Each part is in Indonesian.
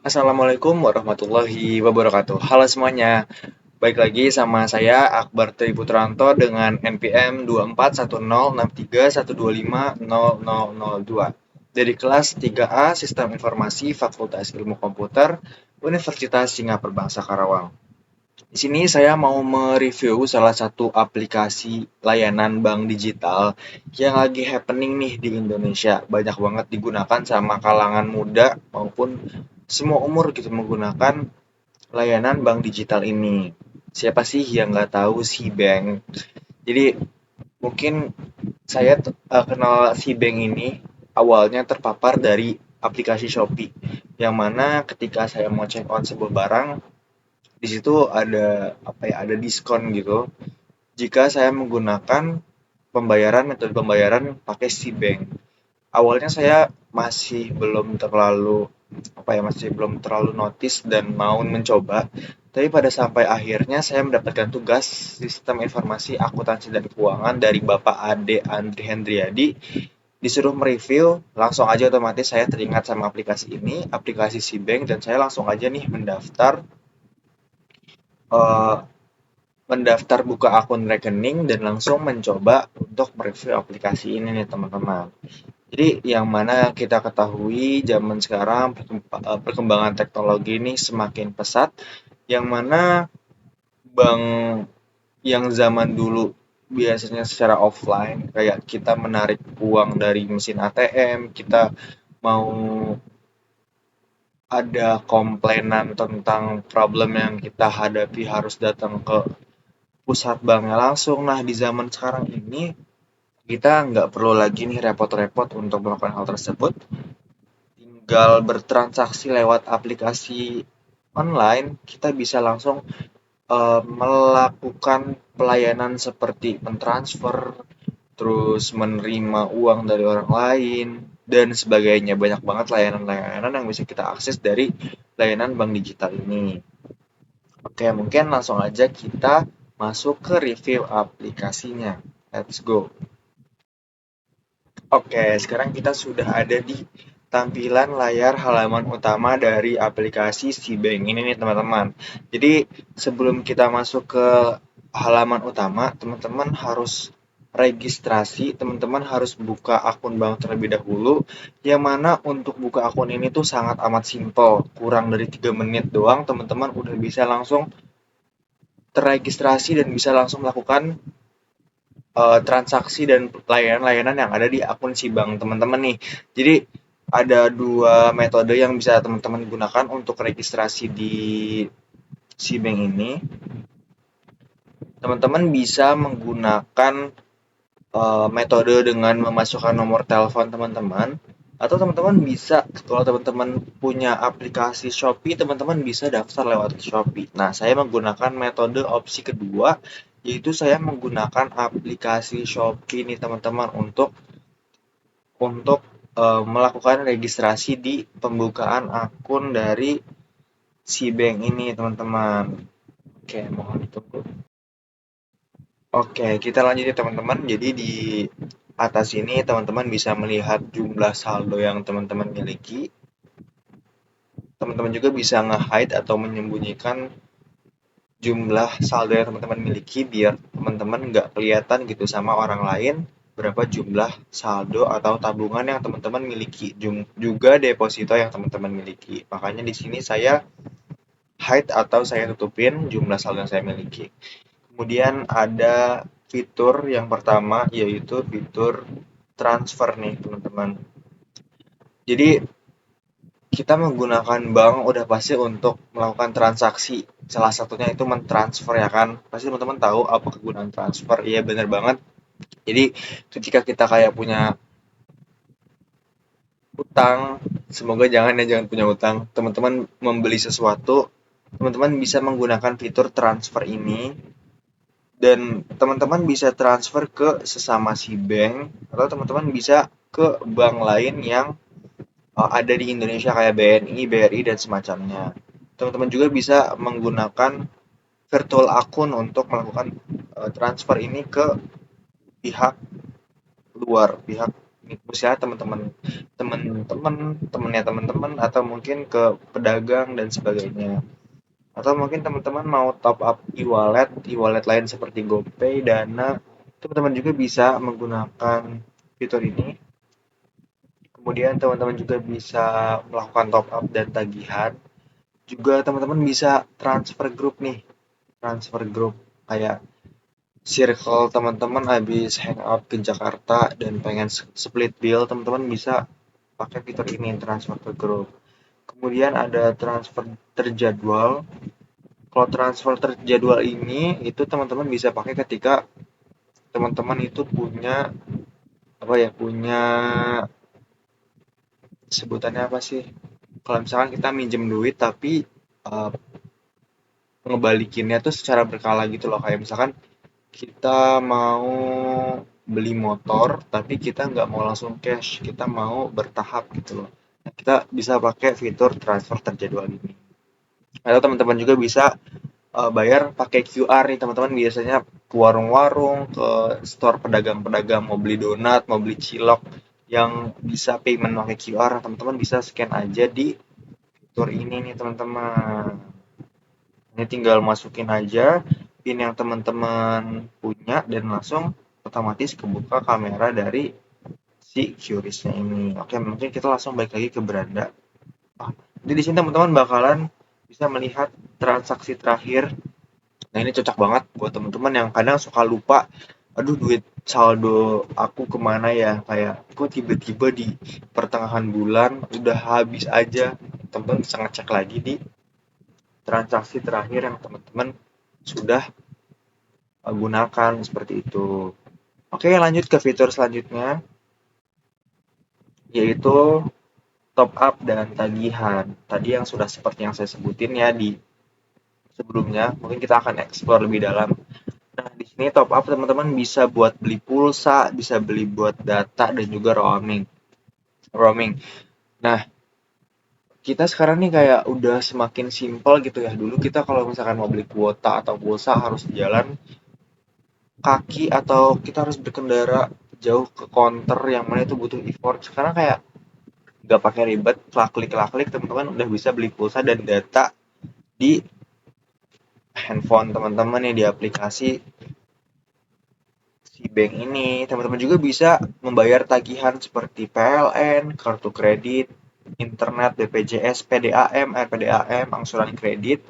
Assalamualaikum warahmatullahi wabarakatuh. Halo semuanya, baik lagi sama saya Akbar Tri Putranto dengan NPM 241063125000 dari kelas 3A Sistem Informasi Fakultas Ilmu Komputer Universitas Singapura Bangsa Karawang. Di sini saya mau mereview salah satu aplikasi layanan bank digital yang lagi happening nih di Indonesia. Banyak banget digunakan sama kalangan muda maupun semua umur gitu menggunakan layanan bank digital ini. Siapa sih yang nggak tahu si bank? Jadi mungkin saya kenal si bank ini awalnya terpapar dari aplikasi Shopee, yang mana ketika saya mau check out sebuah barang, di situ ada apa ya, ada diskon gitu jika saya menggunakan metode pembayaran pakai si bank. Awalnya saya masih belum terlalu notice dan mau mencoba, tapi pada sampai akhirnya saya mendapatkan tugas sistem informasi akuntansi dan keuangan dari Bapak Ade Andri Hendriadi, disuruh mereview. Langsung aja otomatis saya teringat sama aplikasi ini, aplikasi si bank, dan saya langsung aja nih eh, mendaftar buka akun rekening dan langsung mencoba untuk mereview aplikasi ini nih teman-teman. Jadi yang mana kita ketahui zaman sekarang perkembangan teknologi ini semakin pesat, yang mana bank yang zaman dulu biasanya secara offline, kayak kita menarik uang dari mesin ATM, kita mau ada komplainan tentang problem yang kita hadapi harus datang ke pusat banknya langsung. Nah, di zaman sekarang ini kita nggak perlu lagi nih repot-repot untuk melakukan hal tersebut, tinggal bertransaksi lewat aplikasi online, kita bisa langsung melakukan pelayanan seperti mentransfer, terus menerima uang dari orang lain, dan sebagainya. Banyak banget layanan-layanan yang bisa kita akses dari layanan bank digital ini. Oke, mungkin langsung aja kita masuk ke review aplikasinya. Let's go. Oke, sekarang kita sudah ada di tampilan layar halaman utama dari aplikasi Cbank ini nih teman-teman. Jadi sebelum kita masuk ke halaman utama, teman-teman harus registrasi, teman-teman harus buka akun bank terlebih dahulu, yang mana untuk buka akun ini tuh sangat amat simple. Kurang dari 3 menit doang, teman-teman udah bisa langsung terregistrasi dan bisa langsung melakukan transaksi dan layanan-layanan yang ada di akun si bank teman-teman nih. Jadi ada dua metode yang bisa teman-teman gunakan untuk registrasi di si bank ini. Teman-teman bisa menggunakan metode dengan memasukkan nomor telepon teman-teman, atau teman-teman bisa, kalau teman-teman punya aplikasi Shopee, teman-teman bisa daftar lewat Shopee. Nah, saya menggunakan metode opsi kedua, yaitu saya menggunakan aplikasi Shopee nih teman-teman untuk melakukan registrasi di pembukaan akun dari si bank ini teman-teman. Oke, mohon ditunggu. Oke, kita lanjut ya teman-teman. Jadi di atas ini teman-teman bisa melihat jumlah saldo yang teman-teman miliki. Teman-teman juga bisa nge-hide atau menyembunyikan jumlah saldo yang teman-teman miliki biar teman-teman nggak kelihatan gitu sama orang lain berapa jumlah saldo atau tabungan yang teman-teman miliki, juga deposito yang teman-teman miliki. Makanya di sini saya hide atau saya tutupin jumlah saldo yang saya miliki. Kemudian ada fitur yang pertama, yaitu fitur transfer nih teman-teman. Jadi kita menggunakan bank udah pasti untuk melakukan transaksi. Salah satunya itu mentransfer, ya kan? Pasti teman-teman tahu apa kegunaan transfer. Iya, bener banget. Jadi ketika kita kayak punya utang, semoga jangan punya utang. Teman-teman membeli sesuatu, teman-teman bisa menggunakan fitur transfer ini, dan teman-teman bisa transfer ke sesama si bank, atau teman-teman bisa ke bank lain yang ada di Indonesia kayak BNI, BRI, dan semacamnya. Teman-teman juga bisa menggunakan virtual akun untuk melakukan transfer ini ke pihak luar, pihak misalnya temennya teman-teman atau mungkin ke pedagang dan sebagainya. Atau mungkin teman-teman mau top up e-wallet lain seperti GoPay, Dana, teman-teman juga bisa menggunakan fitur ini. Kemudian teman-teman juga bisa melakukan top up dan tagihan. Juga teman-teman bisa transfer grup nih, transfer grup kayak circle teman-teman habis hangout ke Jakarta dan pengen split bill, teman-teman bisa pakai fitur ini transfer ke grup. Kemudian ada transfer terjadwal. Kalau transfer terjadwal ini itu teman-teman bisa pakai ketika teman-teman itu punya apa ya, punya sebutannya apa sih? Kalau misalkan kita minjem duit tapi uh, ngebalikinnya tuh secara berkala gitu loh. Kayak misalkan kita mau beli motor tapi kita nggak mau langsung cash, kita mau bertahap gitu loh. Nah, kita bisa pakai fitur transfer terjadwal ini. Atau teman-teman juga bisa bayar pakai QR nih teman-teman, biasanya ke warung-warung, ke store pedagang-pedagang mau beli donat, mau beli cilok yang bisa payment pakai QR, teman-teman bisa scan aja di fitur ini nih teman-teman. Ini tinggal masukin aja PIN yang teman-teman punya dan langsung otomatis kebuka kamera dari si QRIS-nya ini. Oke, mungkin kita langsung balik lagi ke beranda. Jadi di sini teman-teman bakalan bisa melihat transaksi terakhir. Nah, ini cocok banget buat teman-teman yang kadang suka lupa, aduh duit saldo aku kemana ya, kayak kok tiba-tiba di pertengahan bulan udah habis aja. Teman-teman bisa ngecek lagi di transaksi terakhir yang teman-teman sudah gunakan seperti itu. Oke, lanjut ke fitur selanjutnya, yaitu top up dan tagihan. Tadi yang sudah seperti yang saya sebutin ya di sebelumnya, mungkin kita akan explore lebih dalam. Nah, di sini top up teman-teman bisa buat beli pulsa, bisa beli buat data dan juga roaming. Roaming. Nah, kita sekarang nih kayak udah semakin simpel gitu ya. Dulu kita kalau misalkan mau beli kuota atau pulsa harus jalan kaki atau kita harus berkendara jauh ke counter yang mana itu butuh effort. Sekarang kayak nggak pakai ribet, klik teman-teman udah bisa beli pulsa dan data di handphone teman-teman ya, di aplikasi si bank ini. Teman-teman juga bisa membayar tagihan seperti PLN, kartu kredit, internet, BPJS, PDAM, PDAM, angsuran kredit,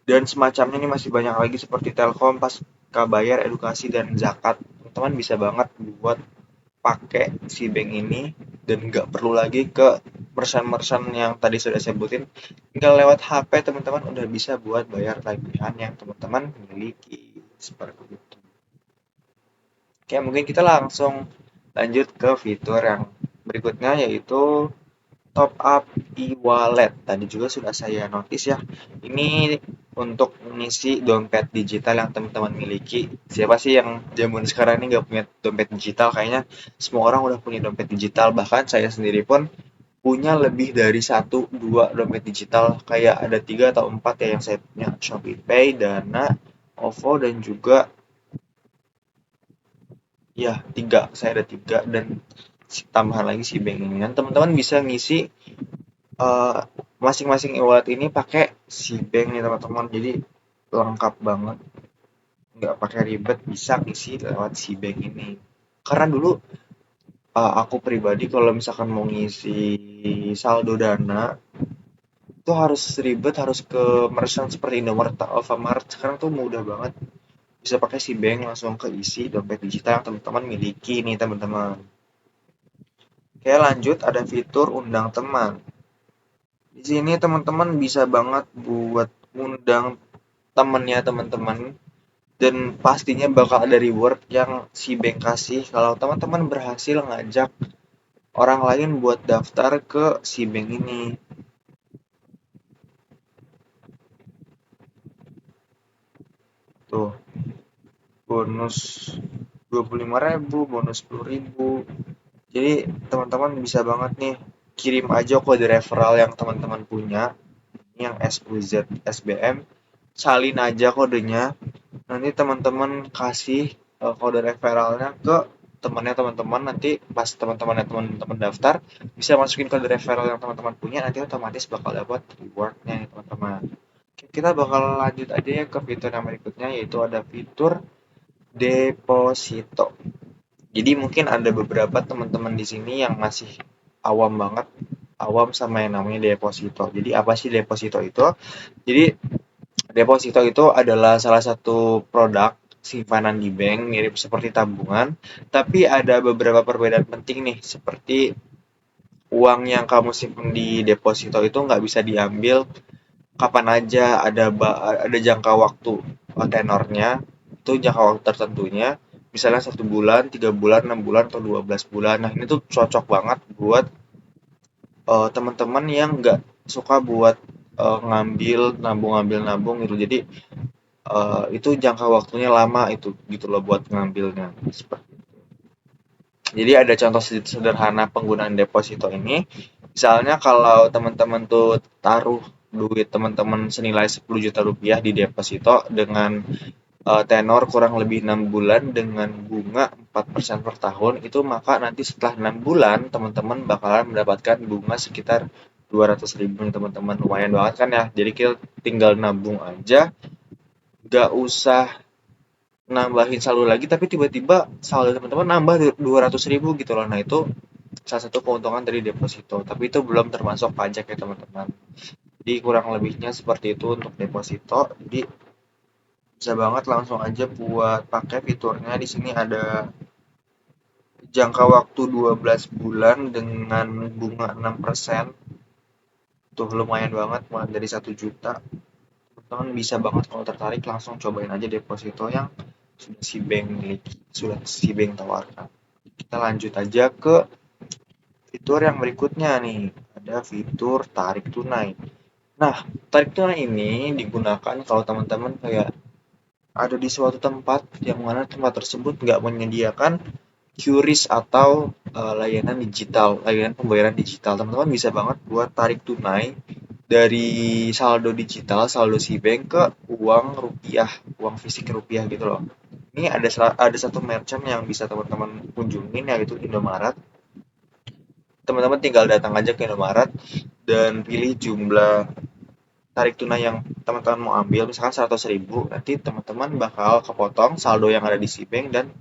dan semacamnya. Ini masih banyak lagi seperti Telkom, pasca bayar, edukasi, dan zakat. Teman-teman bisa banget buat pakai si bank ini dan nggak perlu lagi ke merchant-merchant yang tadi sudah saya sebutin. Tinggal lewat HP teman-teman udah bisa buat bayar tagihan yang teman-teman miliki seperti itu. Oke, mungkin kita langsung lanjut ke fitur yang berikutnya, yaitu top up e-wallet. Tadi juga sudah saya notice ya. Ini untuk mengisi dompet digital yang teman-teman miliki. Siapa sih yang zaman sekarang ini nggak punya dompet digital? Kayaknya semua orang udah punya dompet digital. Bahkan saya sendiri pun punya lebih dari satu, dua dompet digital. Kayak ada tiga atau empat ya yang saya punya. Shopee Pay, Dana, OVO, dan juga ya tiga. Saya ada tiga dan tambahan lagi si bank ini. Dan teman-teman bisa ngisi eh, masing-masing e-wallet ini pakai si bank nih teman-teman, jadi lengkap banget, nggak pakai ribet, bisa ngisi lewat si bank ini. Karena dulu aku pribadi kalau misalkan mau ngisi saldo Dana itu harus ribet, harus ke merchant seperti Indomaret atau Alfamart. Sekarang tuh mudah banget, bisa pakai si bank langsung keisi dompet digital yang teman-teman miliki nih teman-teman. Oke, lanjut ada fitur undang teman. Di sini teman-teman bisa banget buat undang temennya teman-teman, dan pastinya bakal ada reward yang si bank kasih kalau teman-teman berhasil ngajak orang lain buat daftar ke si bank ini. Tuh, bonus 25.000, bonus 10.000. Jadi teman-teman bisa banget nih kirim aja kode referral yang teman-teman punya, ini yang SUZ SBM, salin aja kodenya. Nanti teman-teman kasih kode referralnya ke temannya teman-teman, nanti pas teman-temannya teman-teman daftar bisa masukin kode referral yang teman-teman punya, nanti otomatis bakal dapat rewardnya nih teman-teman. Oke, kita bakal lanjut aja ya ke fitur yang berikutnya, yaitu ada fitur deposito. Jadi mungkin ada beberapa teman-teman di sini yang masih awam banget, awam sama yang namanya deposito. Jadi apa sih deposito itu? Jadi deposito itu adalah salah satu produk simpanan di bank mirip seperti tabungan, tapi ada beberapa perbedaan penting nih, seperti uang yang kamu simpan di deposito itu nggak bisa diambil kapan aja, ada jangka waktu tenornya, itu jangka waktu tertentunya, misalnya 1 bulan, 3 bulan, 6 bulan, atau 12 bulan. Nah ini tuh cocok banget buat teman-teman yang nggak suka buat ngambil nabung gitu. Jadi itu jangka waktunya lama itu gitu loh buat ngambilnya. Jadi ada contoh sederhana penggunaan deposito ini. Misalnya kalau teman-teman tuh taruh duit teman-teman senilai 10 juta rupiah di deposito dengan tenor kurang lebih 6 bulan dengan bunga 4% per tahun, itu maka nanti setelah 6 bulan teman-teman bakalan mendapatkan bunga sekitar 200.000 nih teman-teman. Lumayan banget kan ya. Jadi kita tinggal nabung aja, nggak usah nambahin saldo lagi, tapi tiba-tiba saldo teman-teman nambah 200.000 gitu loh. Nah itu salah satu keuntungan dari deposito, tapi itu belum termasuk pajak ya teman-teman. Jadi kurang lebihnya seperti itu untuk deposito. Jadi bisa banget langsung aja buat pakai fiturnya. Di sini ada jangka waktu 12 bulan dengan bunga 6%. Tuh lumayan banget, mulai dari 1 juta. Teman-teman bisa banget kalau tertarik langsung cobain aja deposito yang sudah si bank tawarkan. Kita lanjut aja ke fitur yang berikutnya nih. Ada fitur tarik tunai. Nah, tarik tunai ini digunakan kalau teman-teman kayak ada di suatu tempat yang mana tempat tersebut nggak menyediakan QRIS atau layanan digital, layanan pembayaran digital. Teman-teman bisa banget buat tarik tunai dari saldo digital, saldo si bank ke uang rupiah, uang fisik rupiah gitu loh. Ini ada satu merchant yang bisa teman-teman kunjungin, yaitu Indomaret. Teman-teman tinggal datang aja ke Indomaret dan pilih jumlah tarik tunai yang teman-teman mau ambil, misalkan 100.000, nanti teman-teman bakal kepotong saldo yang ada di si bank dan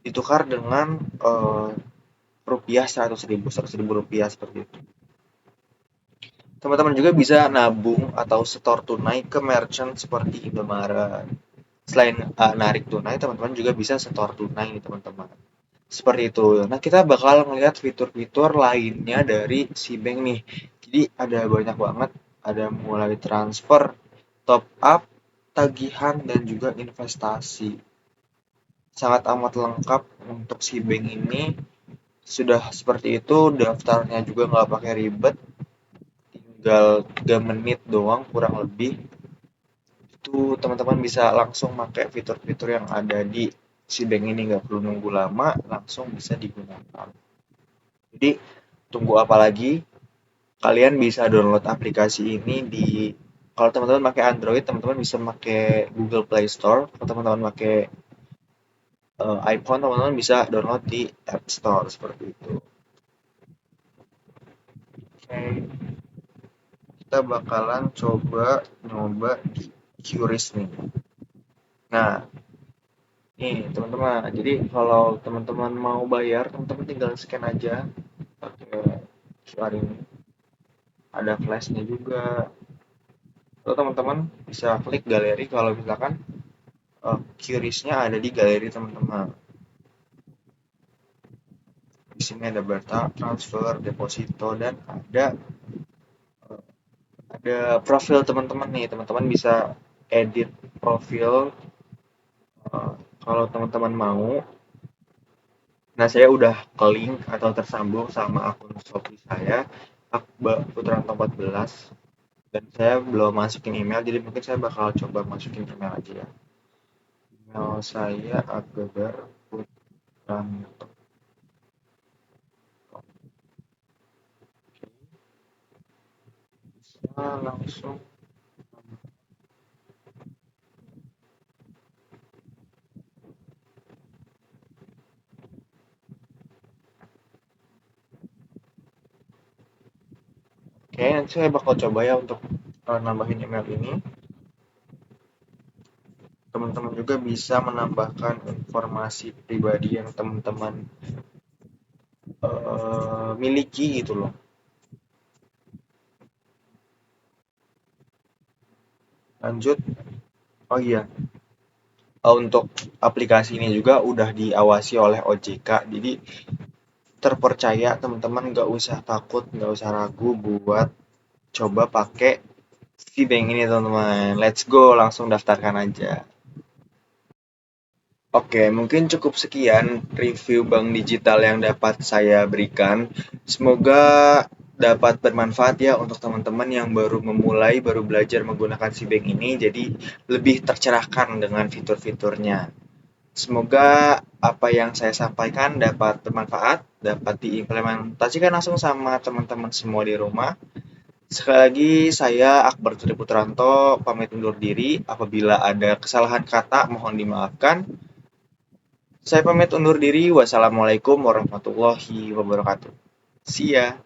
ditukar dengan rupiah 100.000 rupiah seperti itu. Teman-teman juga bisa nabung atau setor tunai ke merchant seperti Indomaret. Selain narik tunai, teman-teman juga bisa setor tunai nih teman-teman. Seperti itu. Nah, kita bakal melihat fitur-fitur lainnya dari si bank nih. Jadi ada banyak banget, ada mulai transfer, top up, tagihan, dan juga investasi. Sangat amat lengkap untuk si bank ini. Sudah seperti itu, daftarnya juga nggak pakai ribet, tinggal 3 menit doang kurang lebih. Itu teman-teman bisa langsung pakai fitur-fitur yang ada di si bank ini, nggak perlu nunggu lama, langsung bisa digunakan. Jadi tunggu apa lagi? Kalian bisa download aplikasi ini di, kalau teman-teman pakai Android, teman-teman bisa pakai Google Play Store. Kalau teman-teman pakai iPhone, teman-teman bisa download di App Store seperti itu. Oke, kita bakalan coba nyoba di QRIS nih. Nah, nih teman-teman, jadi kalau teman-teman mau bayar, teman-teman tinggal scan aja pakai QR ini. Ada flashnya juga. Atau teman-teman bisa klik galeri kalau misalkan QRIS-nya ada di galeri teman-teman. Di sini ada berta, transfer, deposito, dan eh, ada profil teman-teman nih. Teman-teman bisa edit profil kalau teman-teman mau. Nah, saya udah ke link atau tersambung sama akun Shopee saya, Akbar Putranto 14, dan saya belum masukin email, jadi mungkin saya bakal coba masukin email aja ya. Email saya Akbar Putranto. Bisa langsung. saya bakal coba ya untuk nambahin email ini. Teman-teman juga bisa menambahkan informasi pribadi yang teman-teman miliki gitu loh. Lanjut. Oh iya, untuk aplikasi ini juga udah diawasi oleh OJK, jadi terpercaya. Teman-teman nggak usah takut, nggak usah ragu buat coba pakai si bank ini teman-teman. Let's go, langsung daftarkan aja. Oke, mungkin cukup sekian review bank digital yang dapat saya berikan. Semoga dapat bermanfaat ya untuk teman-teman yang baru memulai, baru belajar menggunakan si bank ini, jadi lebih tercerahkan dengan fitur-fiturnya. Semoga apa yang saya sampaikan dapat bermanfaat, dapat diimplementasikan langsung sama teman-teman semua di rumah. Sekali lagi, saya Akbar Tri Putranto pamit undur diri. Apabila ada kesalahan kata, mohon dimaafkan. Saya pamit undur diri. Wassalamualaikum warahmatullahi wabarakatuh. See ya.